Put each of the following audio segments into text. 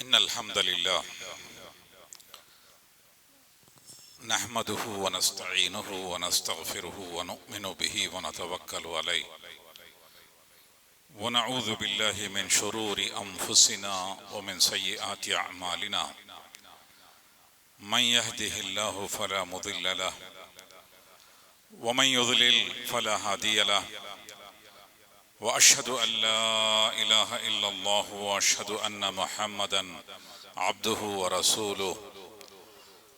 إن الحمد لله نحمده ونستعينه ونستغفره ونؤمن به ونتوكل عليه ونعوذ بالله من شرور أنفسنا ومن سيئات أعمالنا من يهده الله فلا مضل له ومن يضلل فلا هادي له وأشهد أن لا إله إلا الله وأشهد أن محمدا عبده ورسوله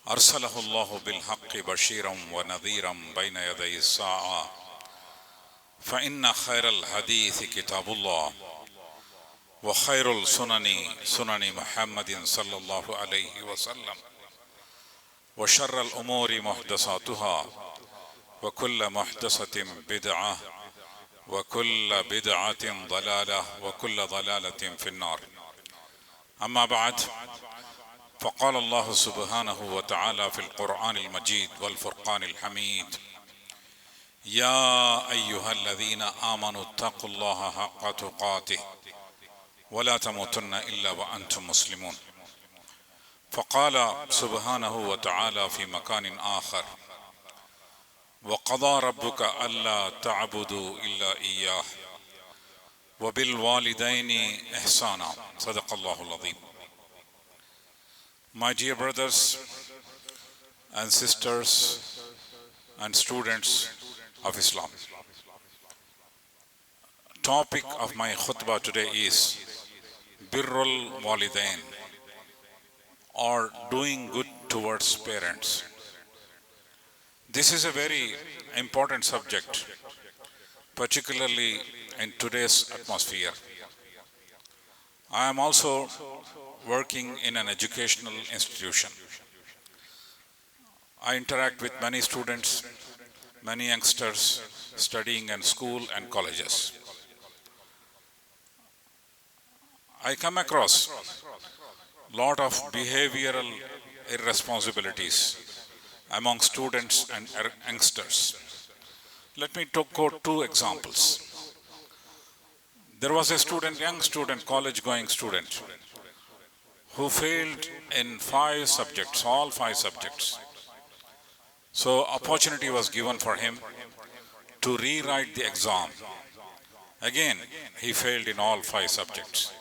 أرسله الله بالحق بشيرا ونذيرا بين يدي الساعة فإن خير الحديث كتاب الله وخير السنن سنن محمد صلى الله عليه وسلم وشر الأمور محدثاتها وكل محدثة بدعة وكل بدعة ضلالة وكل ضلالة في النار. أما بعد، فقال الله سبحانه وتعالى في القرآن المجيد والفرقان الحميد: يا أيها الذين آمنوا اتقوا الله حق تقاته ولا تموتن إلا وأنتم مسلمون. فقال سبحانه وتعالى في مكان آخر: وقضى ربك ألا تعبدوا إلا إياه وبالوالدين إحسانا. صدق الله العظيم. My dear brothers and sisters and students of Islam, topic of my khutbah today is Birrul Walidain, or doing good towards parents. This is a very important subject, particularly in today's atmosphere. I am also working in an educational institution. I interact with many students, many youngsters studying in school and colleges. I come across a lot of behavioral irresponsibilities among students and youngsters. Let me quote two examples. There was a student, young student, college-going student, who failed in 5 subjects, all 5 subjects. So opportunity was given for him to rewrite the exam. Again, he failed in all 5 subjects.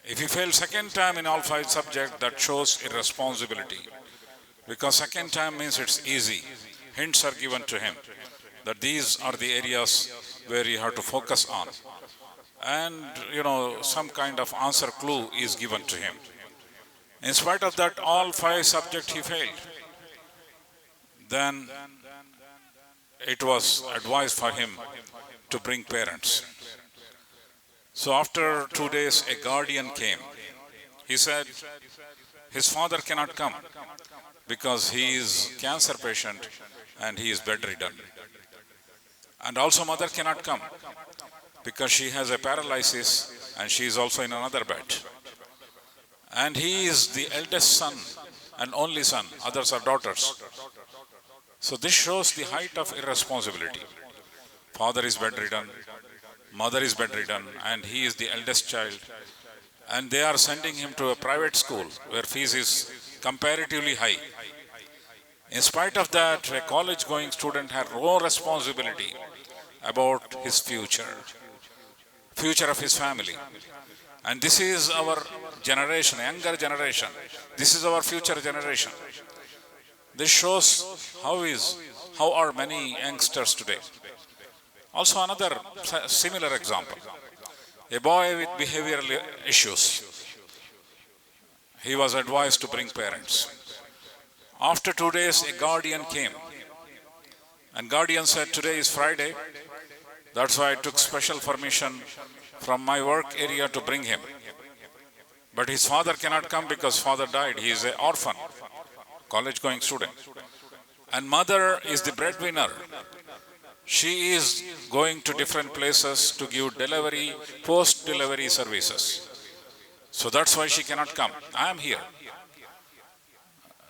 If he failed second time in all 5 subjects, that shows irresponsibility. Because second time means it's easy. Hints are given to him that these are the areas where you have to focus on. And, some kind of answer clue is given to him. In spite of that, all 5 subjects he failed. Then it was advised for him to bring parents. So after 2 days, a guardian came. He said his father cannot come because he is cancer patient and he is bedridden. And also mother cannot come because she has a paralysis and she is also in another bed. And he is the eldest son and only son, others are daughters. So this shows the height of irresponsibility. Father is bedridden, mother is bedridden, and he is the eldest child. And they are sending him to a private school where fees is comparatively high. In spite of that, a college-going student had no responsibility about his future of his family. And this is our generation, younger generation. This is our future generation. This shows how are many youngsters today. Also another similar example. A boy with behavioral issues. He was advised to bring parents. After 2 days, a guardian came. And guardian said, today is Friday. That's why I took special permission from my work area to bring him. But his father cannot come because father died. He is an orphan, college-going student. And mother is the breadwinner. She is going to different places to give delivery, post-delivery services. So that's why she cannot come. I am here.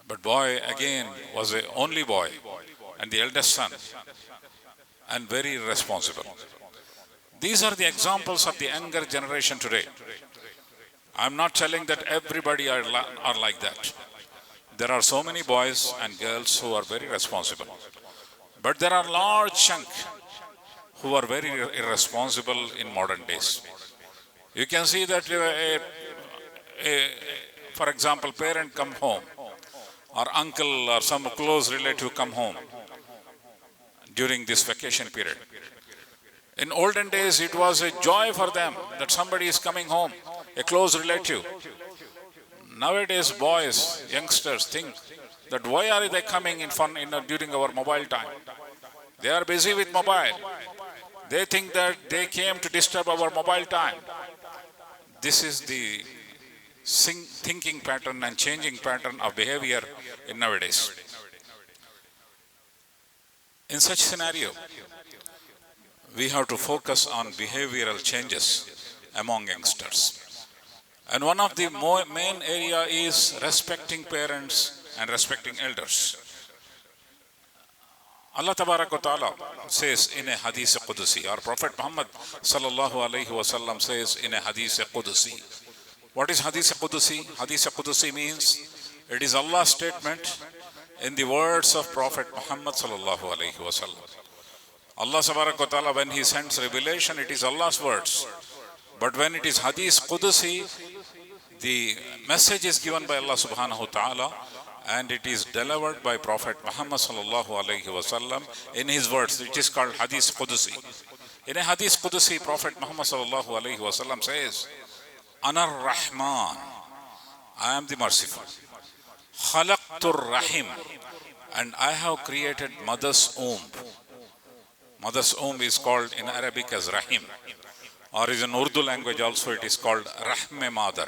But boy again was the only boy and the eldest son and very responsible. These are the examples of the younger generation today. I'm not telling that everybody are like that. There are so many boys and girls who are very responsible. But there are large chunk who are very irresponsible in modern days. You can see that for example, parent come home, or uncle or some close relative come home during this vacation period. In olden days, it was a joy for them that somebody is coming home, a close relative. Nowadays, boys, youngsters think that why are they coming in fun during our mobile time? They are busy with mobile. They think that they came to disturb our mobile time. This is the thinking pattern and changing pattern of behavior in nowadays. In such scenario, we have to focus on behavioral changes among youngsters. And one of the main area is respecting parents and respecting elders. Allah Tabarak wa Ta'ala says in a Hadith Qudusi, or Prophet Muhammad sallallahu alaihi wasallam says in a Hadith Qudusi. What is Hadith Qudusi? Hadith Qudusi means it is Allah's statement in the words of Prophet Muhammad sallallahu alaihi wasallam. Allah Tabarak wa Ta'ala, when He sends revelation, it is Allah's words. But when it is Hadith Qudusi, the message is given by Allah subhanahu wa ta'ala, and it is delivered by Prophet Muhammad sallallahu alaihi wasallam in his words. It is called Hadith Qudusi. In a Hadith Qudusi, Prophet Muhammad sallallahu alaihi wasallam says, Anar Rahman, I am the merciful. Khalaqtur Rahim, and I have created mother's womb. Mother's womb is called in Arabic as Rahim, or is in Urdu language also it is called Rahme Mother,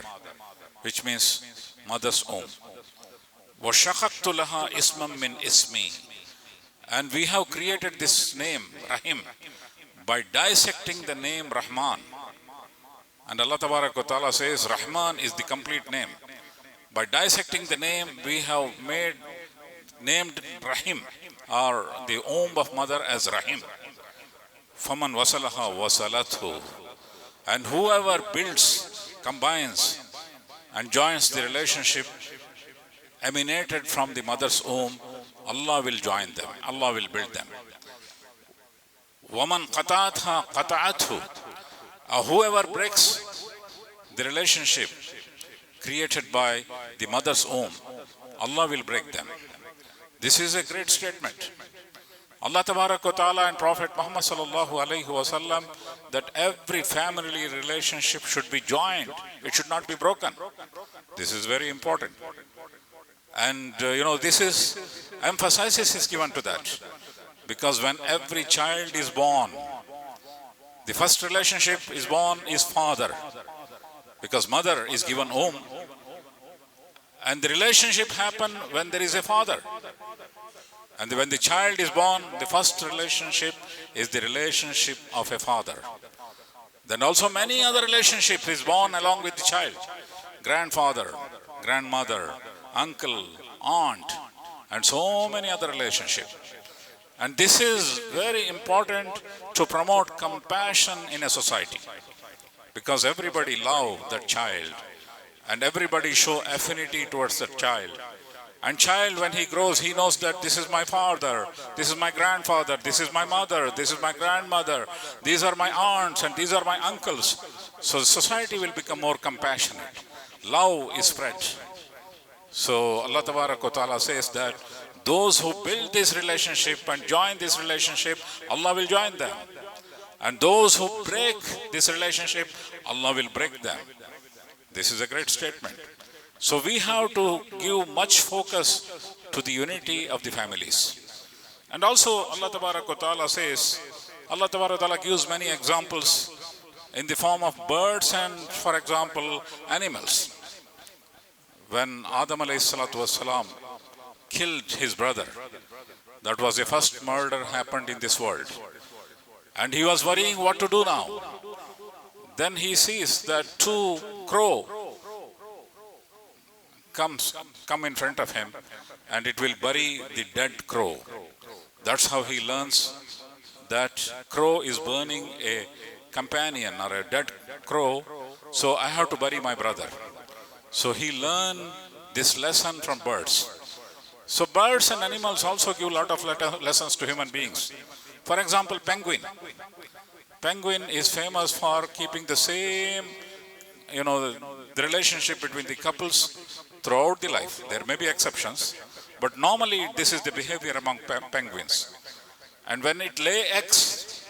which means mother's womb. وَشَقَقْتُ لَهَا إِسْمًا مِّنْ إِسْمِي, and we have created this name Rahim by dissecting the name Rahman. And Allah Tabarak wa Ta'ala says Rahman is the complete name. By dissecting the name, we have named Rahim, or the womb of mother, as Rahim. فَمَنْ وَصَلَهَا وَصَلَتْهُ, and whoever builds, combines and joins the relationship emanated from the mother's womb, Allah will join them, Allah will build them. وَمَنْ قَطَعَتْهَا قَطَعَتْهُ, whoever breaks the relationship created by the mother's womb, Allah will break them. This is a great statement. Allah Tabarak wa Ta'ala and Prophet Muhammad sallallahu alaihi wasallam, that every family relationship should be joined. It should not be broken. This is very important. And this is, emphasis is given to that. Because when every child is born, the first relationship is born is father. Because mother is given womb. And the relationship happens when there is a father. And when the child is born, the first relationship is the relationship of a father. Then also many other relationships is born along with the child. Grandfather, grandmother, uncle, aunt, and so many other relationships. And this is very important to promote compassion in a society. Because everybody loves that child. And everybody show affinity towards that child. And child, when he grows, he knows that this is my father, this is my grandfather, this is my mother, this is my grandmother, these are my aunts and these are my uncles. So society will become more compassionate. Love is spread. So Allah Tabarak wa Ta'ala says that those who build this relationship and join this relationship, Allah will join them. And those who break this relationship, Allah will break them. This is a great statement. So we have to give much focus to the unity of the families. And also Allah Tabarak wa Ta'ala says, Allah Tabarak wa Ta'ala gives many examples in the form of birds and, for example, animals. When Adam alayhi salatu wasalam killed his brother, that was the first murder happened in this world. And he was worrying what to do now. Then he sees that two crows come in front of him, and it will bury the dead crow. That's how he learns that crow is burning a companion or a dead crow so I have to bury my brother. So he learned this lesson from birds. So birds and animals also give a lot of lessons to human beings. For example, penguin. Penguin is famous for keeping the same, the relationship between the couples throughout the life. There may be exceptions, but normally this is the behavior among penguins. And when it lay eggs,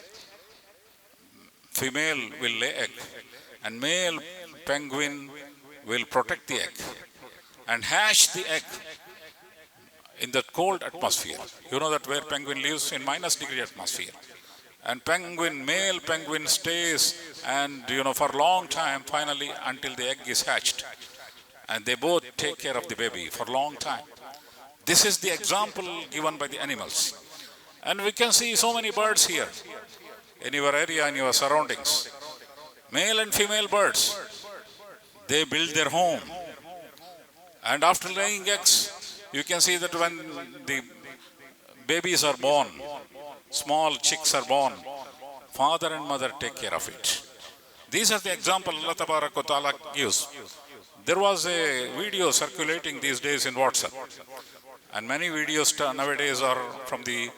female will lay egg, and male penguin will protect the egg and hatch the egg in the cold atmosphere. You know that where penguin lives in -degree atmosphere. And male penguin stays and for a long time, finally until the egg is hatched. And they both take care of the baby for a long time. This is the example given by the animals. And we can see so many birds here in your area, in your surroundings. Male and female birds, they build their home. And after laying eggs, you can see that when the babies are born, small chicks are born, father and mother take care of it. These are the example Allah Ta'ala gives. There was a video circulating these days in WhatsApp. And many videos nowadays are from the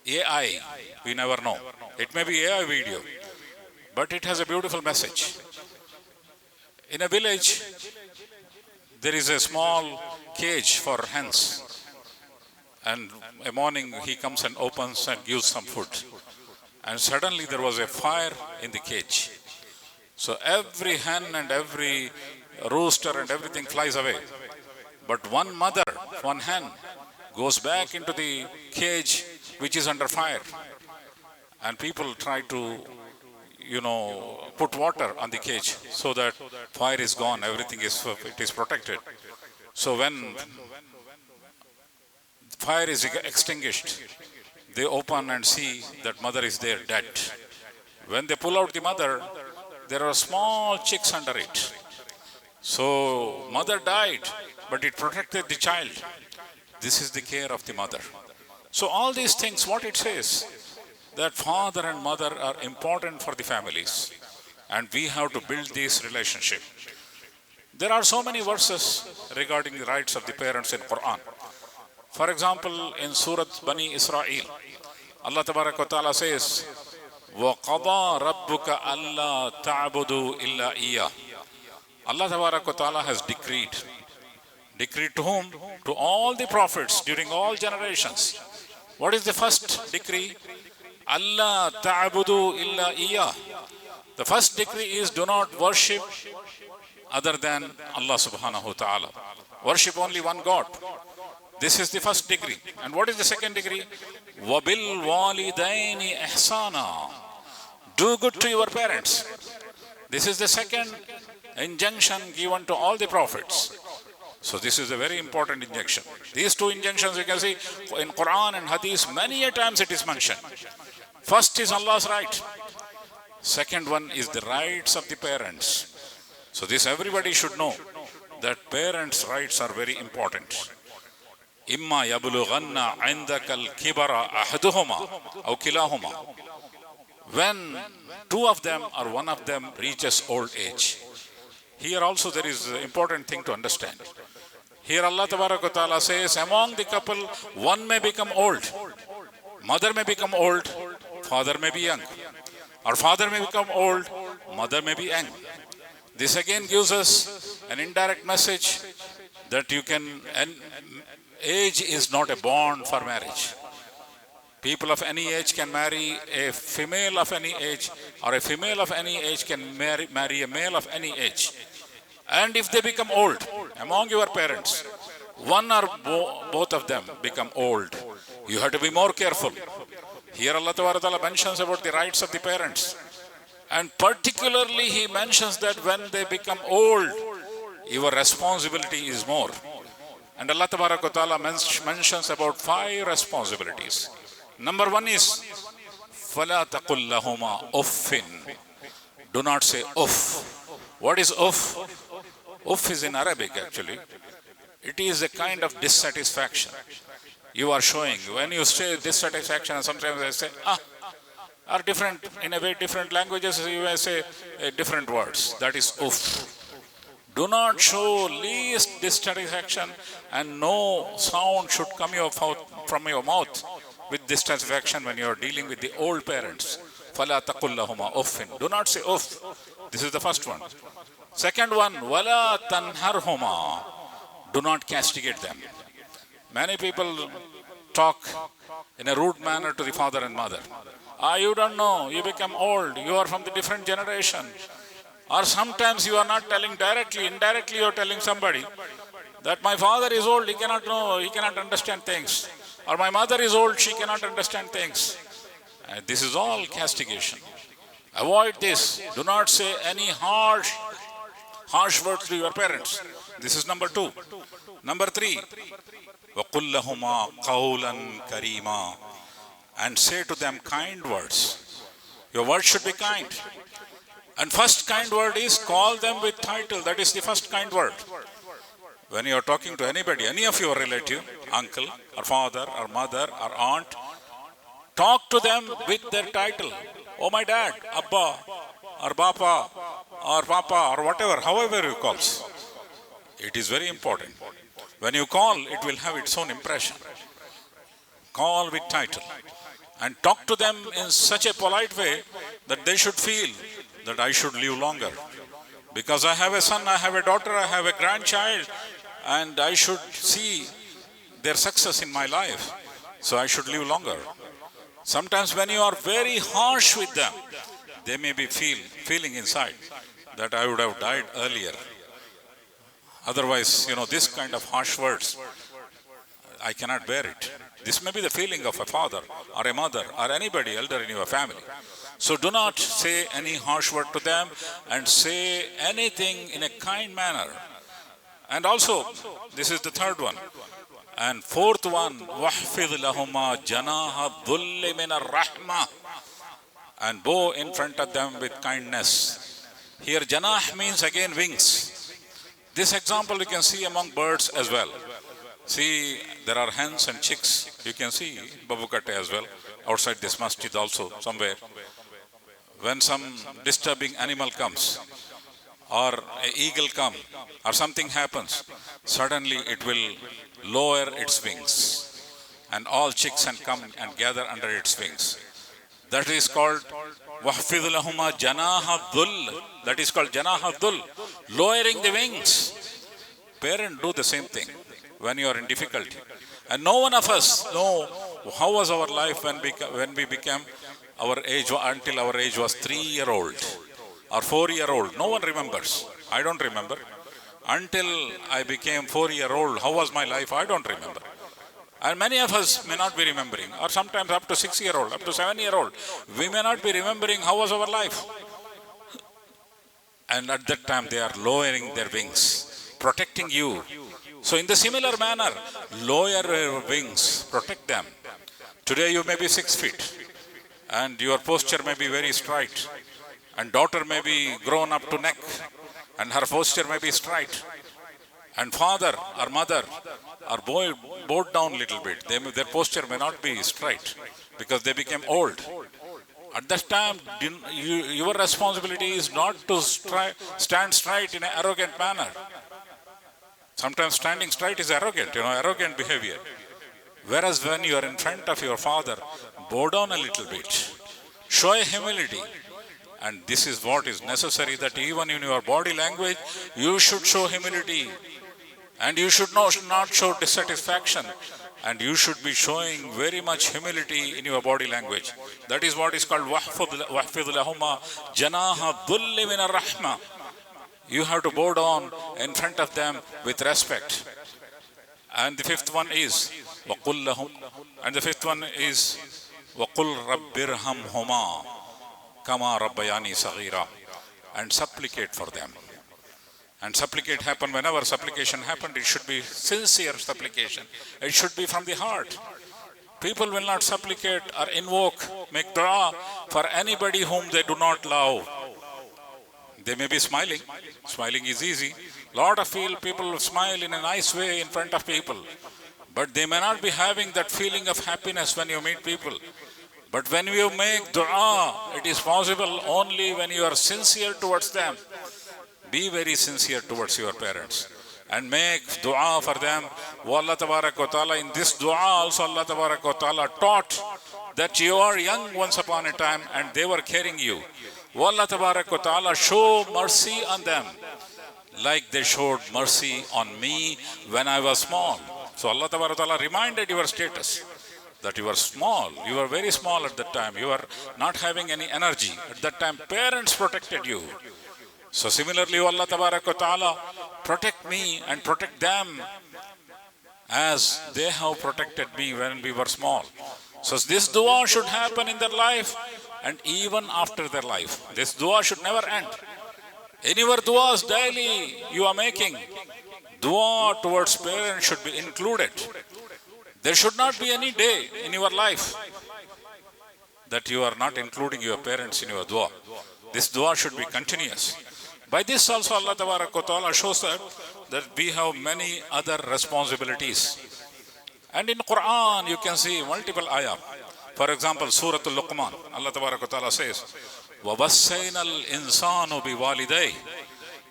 AI. We never know. It may be AI video, but it has a beautiful message. In a village, there is a small cage for hens. And a morning he comes and opens and gives some food. And suddenly there was a fire in the cage. So every hen and every rooster and everything flies away. But one mother, one hen, goes back into the cage which is under fire. And people try to, put water on the cage so that fire is gone, everything is protected. So when fire is extinguished, they open and see that mother is there dead. When they pull out the mother, there are small chicks under it. So mother died, but it protected the child. This is the care of the mother. So all these things, what it says, that father and mother are important for the families. And we have to build this relationship. There are so many verses regarding the rights of the parents in Quran. For example, in Surah Bani Israel, Allah Ta'ala says, وَقَضَى رَبُّكَ أَلَّا تَعْبُدُوا إِلَّا إِيَّهُ. Allah Ta'ala has decreed. Decreed to whom? To all the prophets during all generations. What is the first decree? Allah ta'budu illa iya. The first decree is do not worship other than Allah subhanahu wa ta'ala. Worship only one God. This is the first decree. And what is the second decree? Wabil walidaini ihsana. Do good to your parents. This is the second injunction given to all the prophets. So this is a very important injunction. These two injunctions you can see in Quran and Hadith, many a times it is mentioned. First is Allah's right. Second one is the rights of the parents. So this everybody should know that parents' rights are very important. Imma yablughanna indaka al-kibara ahaduhuma aw kilahuma. When two of them or one of them reaches old age. Here also there is an important thing to understand. Here Allah Ta'ala says, among the couple, one may become old. Mother may become old, father may be young. Or father may become old, mother may be young. This again gives us an indirect message that age is not a bond for marriage. People of any age can marry a female of any age, or a female of any age can marry a male of any age. And if they become old, among your parents, one or both of them become old, you have to be more careful. Here Allah Ta'ala mentions about the rights of the parents. And particularly He mentions that when they become old, your responsibility is more. And Allah Ta'ala mentions about 5 responsibilities. Number 1 is, فَلَا تَقُلْ لَهُمَا أُفٍّ. Do not say uff. What is uff? Uff is in Arabic actually. It is a kind of dissatisfaction. You are showing. When you say dissatisfaction, sometimes I say, are different, in a way different languages, you may say different words. That is uff. Do not show least dissatisfaction, and no sound should come from your mouth with dissatisfaction when you are dealing with the old parents. فَلَا تَقُلْ لَهُمَا أُفٍّ. Do not say uff. This is the first one. Second one, وَلَا تَنْهَرْهُمَا. Do not castigate them. Many people talk in a rude manner to the father and mother. You don't know, you become old, you are from the different generation. Or sometimes you are not telling directly, indirectly you are telling somebody that my father is old, he cannot know, he cannot understand things. Or my mother is old, she cannot understand things. This is all castigation. Avoid this. Do not say any harsh words to your parents. This is number 2. Number 3, وَقُلْ لَهُمَا قَوْلًا كَرِيمًا. And say to them kind words. Your words should be kind. And first kind word is call them with title. That is the first kind word. When you are talking to anybody, any of your relative, uncle or father or mother or aunt, talk to them with their title. Oh my dad, Abba or Bapa or Papa or whatever, however you call. It is very important. When you call, it will have its own impression. Call with title. And talk to them in such a polite way that they should feel that I should live longer. Because I have a son, I have a daughter, I have a grandchild, and I should see their success in my life. So I should live longer. Sometimes when you are very harsh with them, they may be feeling inside that I would have died earlier. Otherwise, this kind of harsh words, I cannot bear it. This may be the feeling of a father or a mother or anybody elder in your family. So do not say any harsh word to them, and say anything in a kind manner. And also, this is the third one. And fourth one, وَحْفِظْ لَهُمَا جَنَاهَ الذُّلِّ مِنَ الرَّحْمَةِ. And bow in front of them with kindness. Here janah means again wings. This example you can see among birds as well. See, there are hens and chicks. You can see babukate as well outside this masjid also somewhere. When some disturbing animal comes, or an eagle comes, or something happens, suddenly it will lower its wings, and all chicks can come and gather under its wings. That is called وَحْفِظْ لَهُمَا جَنَاهَ الذُّلِّ. That is called جَنَاهَ الذُّلِّ, lowering the wings. Parents do the same thing when you are in difficulty. And no one of us know how was our life when we became our age, until our age was 3-year-old or 4-year-old. No one remembers. I don't remember. Until I became 4-year-old, how was my life? I don't remember. And many of us may not be remembering. Or sometimes up to 6-year-old, up to 7-year-old, we may not be remembering how was our life. And at that time they are lowering their wings, protecting you. So in the similar manner, lower your wings, protect them. Today you may be 6 feet, and your posture may be very straight, and daughter may be grown up to neck, and her posture may be straight, and father or mother are bowed down a little bit. Their posture may not be straight because they became old. At that time, your responsibility is not to stand straight in an arrogant manner. Sometimes standing straight is arrogant, arrogant behavior. Whereas when you are in front of your father, bow down a little bit. Show a humility. And this is what is necessary, that even in your body language, you should show humility. And you should not show dissatisfaction. And you should be showing very much humility in your body language. That is what is called وَحْفِظْ لَهُمَا جَنَاهَ الذُّلِّ مِنَ الرَّحْمَةِ. You have to bow down in front of them with respect. And the fifth one is وَقُلْ لَهُمْ. And the fifth one is وَقُلْ رَبِّ ارْحَمْهُمَا كَمَا رَبَّيَانِي صَغِيرًا. And supplicate for them. And supplicate happen, whenever supplication happened, it should be sincere supplication. It should be from the heart. People will not supplicate or invoke, make dua for anybody whom they do not love. They may be smiling. Smiling is easy. Lot of people smile in a nice way in front of people. But they may not be having that feeling of happiness when you meet people. But when you make dua, it is possible only when you are sincere towards them. Be very sincere towards your parents and make dua for them. Allah Tabarak wa Ta'ala, in this dua also Allah Tabarak wa Ta'ala taught that you are young once upon a time and they were carrying you. Allah Tabarak wa Ta'ala show mercy on them like they showed mercy on me when I was small. So Allah Tabarak wa Ta'ala reminded your status that you were small. You were very small at that time. You were not having any energy. At that time, parents protected you. So similarly, Allah Tabarak wa Ta'ala protect me and protect them as they have protected me when we were small. So this dua should happen in their life and even after their life. This dua should never end. Any of your duas daily you are making, dua towards parents should be included. There should not be any day in your life that you are not including your parents in your dua. This dua should be continuous. By this also Allah Ta'ala shows that we have many other responsibilities. And in Quran you can see multiple ayah. For example, Surah Al-Luqman, Allah Ta'ala says, وَوَصَّيْنَا الْإِنسَانُ بِوَالِدَيْهِ.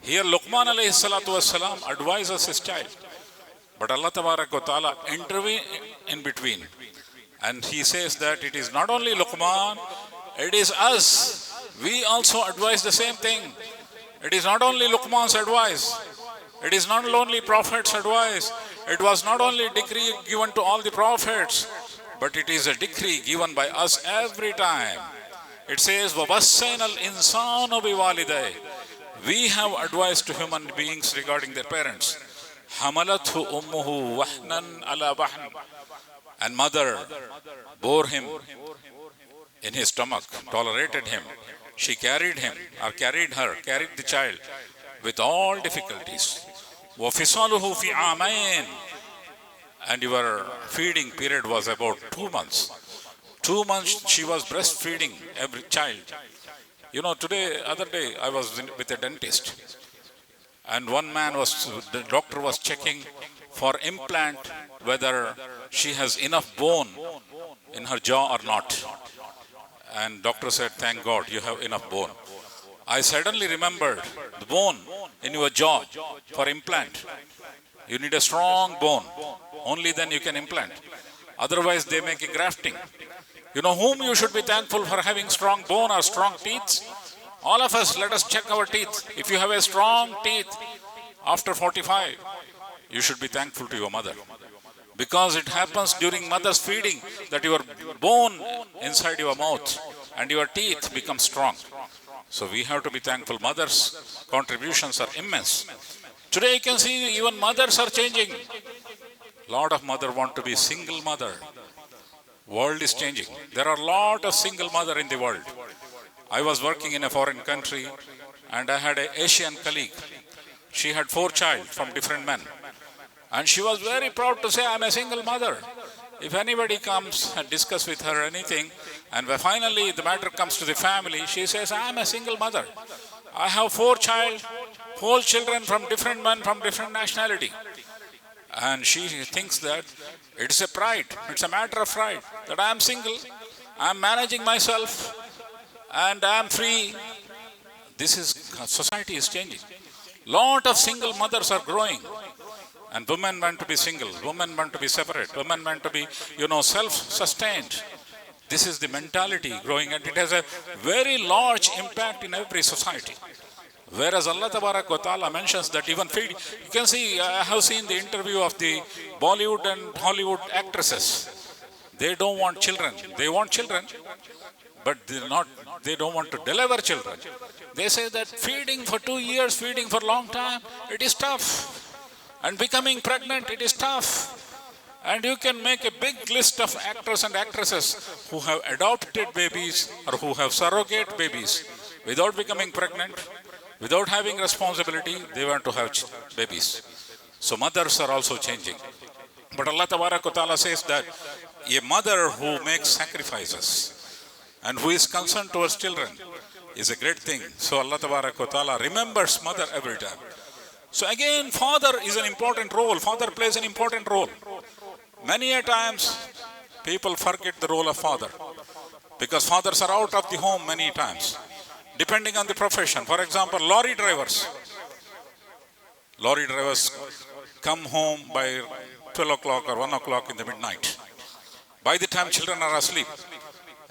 Here Luqman alayhi salatu wasalam advises his child. But Allah Ta'ala intervene in between. And he says that it is not only Luqman, it is us. We also advise the same thing. It is not only Luqman's advice. It is not only Prophet's advice. It was not only decree given to all the prophets, but it is a decree given by us every time. It says, وَوَصَّيْنَا الْإِنسَانُ بِوَالِدَيْهِ. We have advised to human beings regarding their parents. حَمَلَتْهُ أُمُّهُ وَحْنًا عَلَى وَحْنٍ. And mother bore him in his stomach, tolerated him. She carried him or carried the child with all difficulties. وَفِصَالُهُ فِي عَامَيْنِ. And your feeding period was about 2 months. 2 months she was breastfeeding every child. You know, other day I was with a dentist. And the doctor was checking for implant whether she has enough bone in her jaw or not. And doctor said, thank God you have enough bone. I suddenly remembered the bone in your jaw for implant. You need a strong bone. Only then you can implant. Otherwise they make a grafting. You know whom you should be thankful for having strong bone or strong teeth? All of us, let us check our teeth. If you have a strong teeth after 45, you should be thankful to your mother. Because it happens during mother's feeding that your bone inside your mouth and your teeth become strong. So we have to be thankful. Mother's contributions are immense. Today you can see even mothers are changing. Lot of mother want to be single mother. World is changing. There are a lot of single mother in the world. I was working in a foreign country and I had an Asian colleague. She had 4 children from different men. And she was very proud to say, I'm a single mother. If anybody comes and discuss with her anything, and finally the matter comes to the family, she says, I'm a single mother. I have 4 children from different men, from different nationality. And she thinks that it's a pride, it's a matter of pride, that I am single, I am managing myself, and I am free. Society is changing. Lot of single mothers are growing. And women want to be single, women want to be separate, women want to be, self-sustained. This is the mentality growing, and it has a very large impact in every society. Whereas Allah Ta'ala mentions that even feed, you can see, I have seen the interview of the Bollywood and Hollywood actresses. They don't want children. They want children, but they don't want to deliver children. They say that feeding for 2 years, feeding for a long time, it is tough. And becoming pregnant, it is tough. And you can make a big list of actors and actresses who have adopted babies or who have surrogate babies without becoming pregnant, without having responsibility. They want to have babies. So mothers are also changing. But Allah Ta'ala says that a mother who makes sacrifices and who is concerned towards children is a great thing. So Allah Ta'ala remembers mother every time. So again, father is an important role. Father plays an important role. Many a times, people forget the role of father. because fathers are out of the home many times, depending on the profession. For example, lorry drivers. Lorry drivers come home by 12 o'clock or 1 o'clock in the midnight. By the time children are asleep.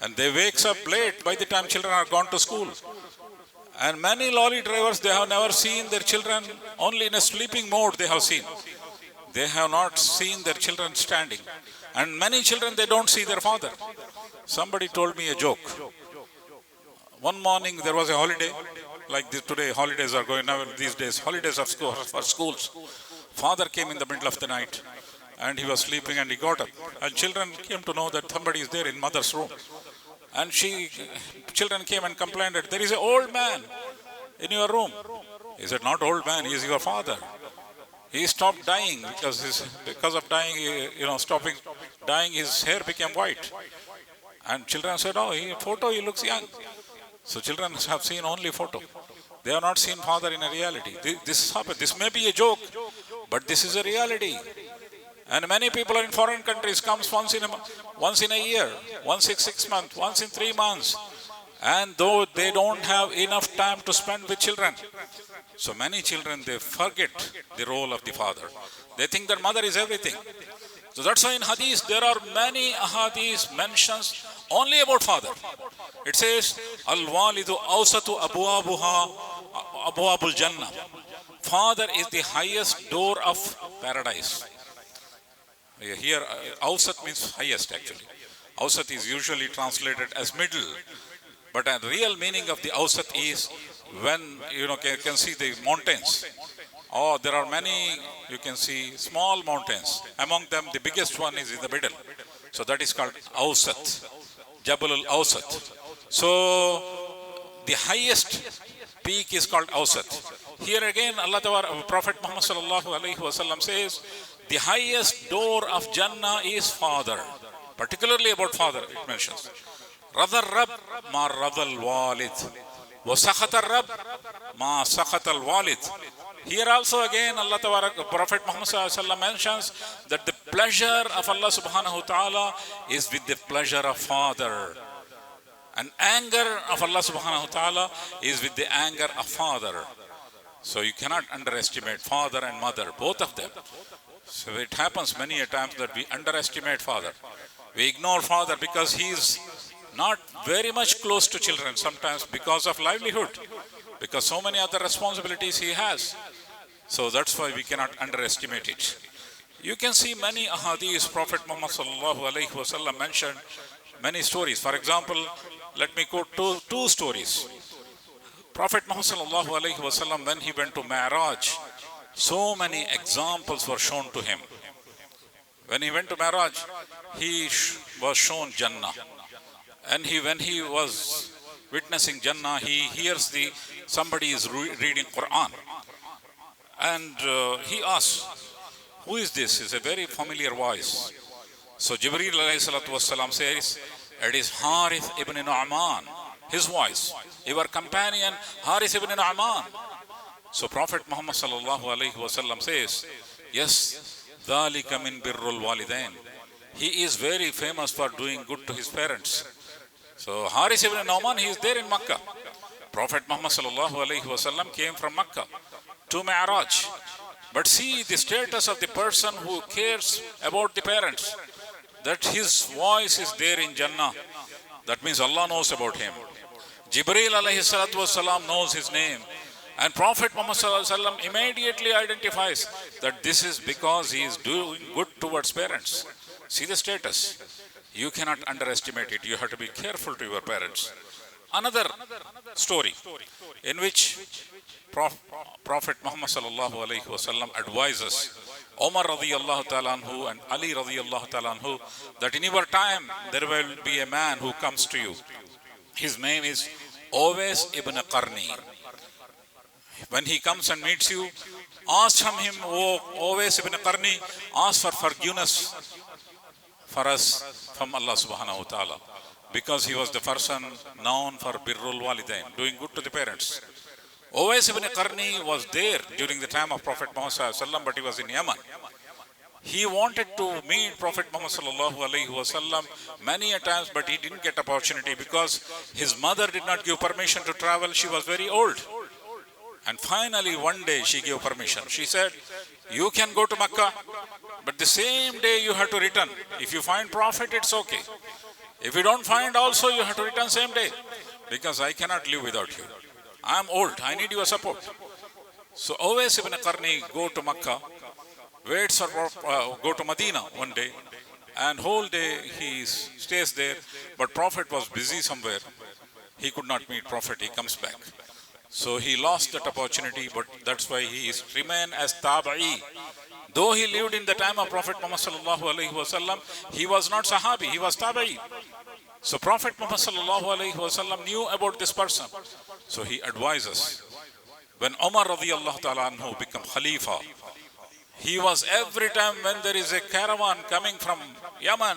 And they wakes up late by the time children are gone to school. And many lorry drivers, they have never seen their children, only in a sleeping mode they have seen. They have not seen their children standing. And many children, they don't see their father. Somebody told me a joke. One morning there was a holiday, like this today, holidays are going now these days, holidays of school, for schools. Father came in the middle of the night and he was sleeping and he got up. And children came to know that somebody is there in mother's room. And children came and complained that there is an old man in your room. He said, not old man, he is your father. He stopped dying because of dying, stopping dying, his hair became white. And children said, oh, photo, he looks young. So children have seen only photo. They have not seen father in a reality. This happened. This may be a joke, but this is a reality. And many people in foreign countries comes once in a year, once in 6 months, once in 3 months. And though they don't have enough time to spend with children. So many children, they forget the role of the father. They think that mother is everything. So that's why in hadith, there are many hadith mentions only about father. It says, Al-walidu awsatu abwabul jannah. Father is the highest door of paradise. Here, awsat means highest actually. Awsat is usually translated as middle. But the real meaning of the awsat is when, you can see the mountains. Oh, there are many, you can see small mountains. Among them, the biggest one is in the middle. So that is called awsat. Jabal al-Awsat. So, the highest peak is called Awsat. Here again, Prophet Muhammad sallallahu alaihi wasallam says, the highest door of Jannah is father. Particularly about father, it mentions. Radha Rab ma radha al-walid. Wa sakhat al-Rab ma sakhat al-walid. Here also again, Prophet Muhammad sallallahu alaihi wasallam mentions that the pleasure of Allah subhanahu wa ta'ala is with the pleasure of father. And anger of Allah subhanahu wa ta'ala is with the anger of father. So you cannot underestimate father and mother, both of them. So it happens many a times that we underestimate father. We ignore father because he is not very much close to children, sometimes because of livelihood, because so many other responsibilities he has. So that's why we cannot underestimate it. You can see many ahadith, Prophet Muhammad sallallahu alaihi wasallam mentioned many stories. For example, let me quote two stories. Prophet Muhammad sallallahu alaihi wasallam, when he went to Mi'raj, so many examples were shown to him. When he went to Mi'raj, he was shown Jannah. And when he was witnessing Jannah, he hears somebody is reading Quran. And he asks, who is this? It's a very familiar voice. So Jibreel alayhi salatu wasalam says, it is Harith ibn Nu'man, his voice. Your companion, Harith ibn Nu'man. So Prophet Muhammad sallallahu alayhi wasallam says, yes, dhalika min birrul walidain. He is very famous for doing good to his parents. So Harith ibn Nu'man, he is there in Makkah. Prophet Muhammad sallallahu alayhi wasallam came from Makkah to Mi'raj. But see the status of the person who cares about the parents, that his voice is there in Jannah. That means Allah knows about him. Jibreel alayhi salatu wasalam knows his name. And Prophet Muhammad sallallahu alaihi wasallam immediately identifies that this is because he is doing good towards parents. See the status. You cannot underestimate it. You have to be careful to your parents. Another story in which Prophet Muhammad sallallahu alaihi wasallam advises Umar radiyallahu ta'ala anhu and Ali radiyallahu ta'ala anhu that in your time there will be a man who comes to you. His name is Uwais ibn Qarni. When he comes and meets you, ask from him, O Uwais ibn Qarni, ask for forgiveness for us from Allah subhanahu wa ta'ala. Because he was the person known for birrul walidain, doing good to the parents. Uwais ibn Qarni was there during the time of Prophet Muhammad sallallahu alaihi wasallam, but he was in Yemen. He wanted to meet Prophet Muhammad sallallahu alaihi wasallam many a times, but he didn't get opportunity because his mother did not give permission to travel. She was very old. And finally, one day she gave permission. She said, you can go to Makkah, but the same day you have to return. If you find Prophet, it's okay. If you don't find also, you have to return same day. Because I cannot live without you. I am old. I need your support. So Uwais ibn Qarni go to Makkah, waits for go to Medina one day, and whole day he stays there. But Prophet was busy somewhere. He could not meet Prophet. He comes back. So he lost that opportunity, but that's why he is remain as Tabi'i. Though he lived in the time of Prophet Muhammad sallallahu alaihi wasallam, he was not Sahabi, he was Tabi'i. So Prophet Muhammad sallallahu alaihi wasallam knew about this person. So he advises. When Umar radiallahu ta'ala anhu became Khalifa, he was every time when there is a caravan coming from Yemen,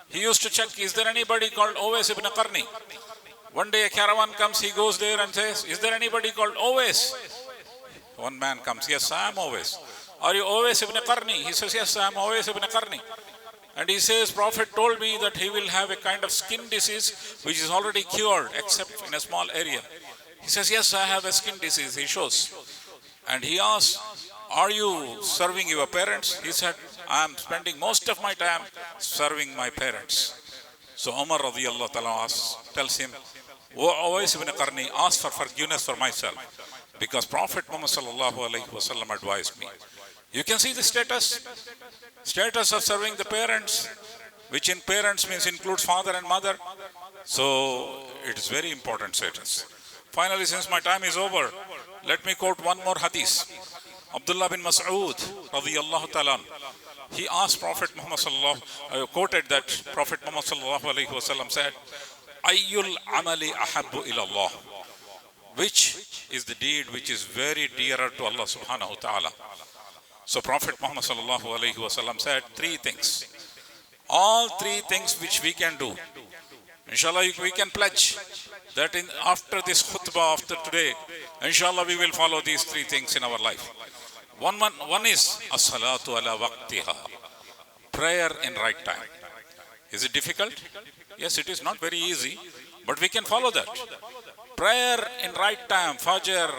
he used to check, is there anybody called Uwais ibn Qarni? One day a caravan comes, he goes there and says, is there anybody called Uwais? One man comes, yes, I am Uwais. Are you Uwais ibn Qarni? He says, yes, I am Uwais ibn Qarni. And he says, Prophet told me that he will have a kind of skin disease which is already cured except in a small area. He says, yes, I have a skin disease. He shows. And he asks, are you serving your parents? He said, I am spending most of my time serving my parents. So Umar radiallahu ta'ala tells him, Uwais ibn Qarni, ask for forgiveness for myself, because Prophet Muhammad sallallahu alaihi wasallam advised me. You can see the status of serving the parents, which in parents means includes father and mother. So it is very important status. Finally, since my time is over, let me quote one more hadith. Abdullah bin Mas'ud radiyallahu ta'ala, he asked Prophet Muhammad quoted that Prophet Muhammad sallallahu alaihi wasallam said, Ayyul amali ahabbu ila Allah, which is the deed which is very dearer to Allah subhanahu wa ta'ala. So Prophet Muhammad sallallahu alaihi wasallam said three things. All three things which we can do. Inshallah, we can pledge that after this khutbah, after today, inshallah, we will follow these three things in our life. One is as-salatu ala waqtiha, prayer in right time. Is it difficult? Yes, it is not very easy, but we can follow that. Prayer in right time, Fajr,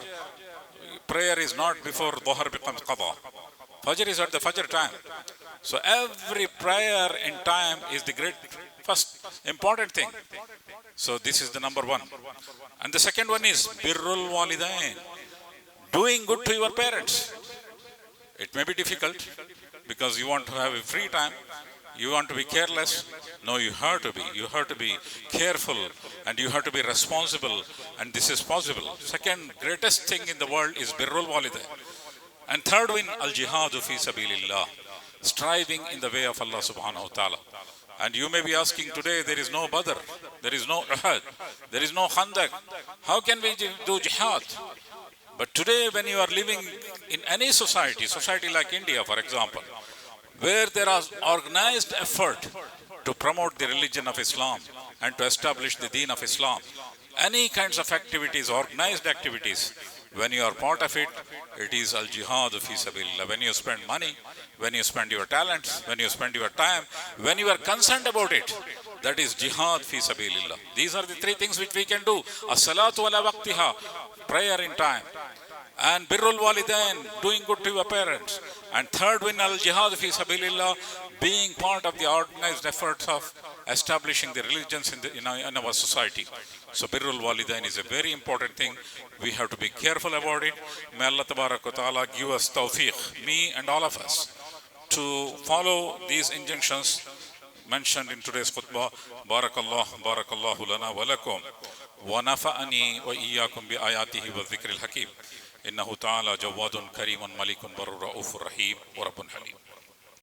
prayer is not before Dhuhr becomes Qadha. Fajr is at the Fajr time. So every prayer in time is the great first important thing. So this is the number one. And the second one is birrul walidain, doing good to your parents. It may be difficult because you want to have a free time. You want to be careless. No, you have to be. You have to be careful and you have to be responsible. And this is possible. Second greatest thing in the world is birrul walidain. And third one, al-jihadu fi sabilillah, striving in the way of Allah subhanahu wa ta'ala. And you may be asking today, there is no Badr, there is no Uhud, there is no Khandaq. How can we do jihad? But today when you are living in any society like India for example, where there is organized effort to promote the religion of Islam and to establish the deen of Islam, any kinds of activities, organized activities, when you are part of it, it is al-jihad fi sabilillah. When you spend money, when you spend your talents, when you spend your time, when you are concerned about it, that is jihad fi sabilillah. These are the three things which we can do. As-salatu ala waqtiha, prayer in time. And birrul walidain, doing good to your parents. And third one, al-jihad fi sabilillah, being part of the organized efforts of establishing the religions in our society. So birrul walidain is a very important thing. We have to be careful about it. May Allah tabarak wa ta'ala give us tawfiq, me and all of us, to follow these injunctions mentioned in today's khutbah. Barakallahu lana wa lakum. Wa nafa'ani wa iyyakum bi ayatihi wa dhikril hakim. Innahu ta'ala jawadun karimun malikun barur ra'ufur rahim wa rabbun halim.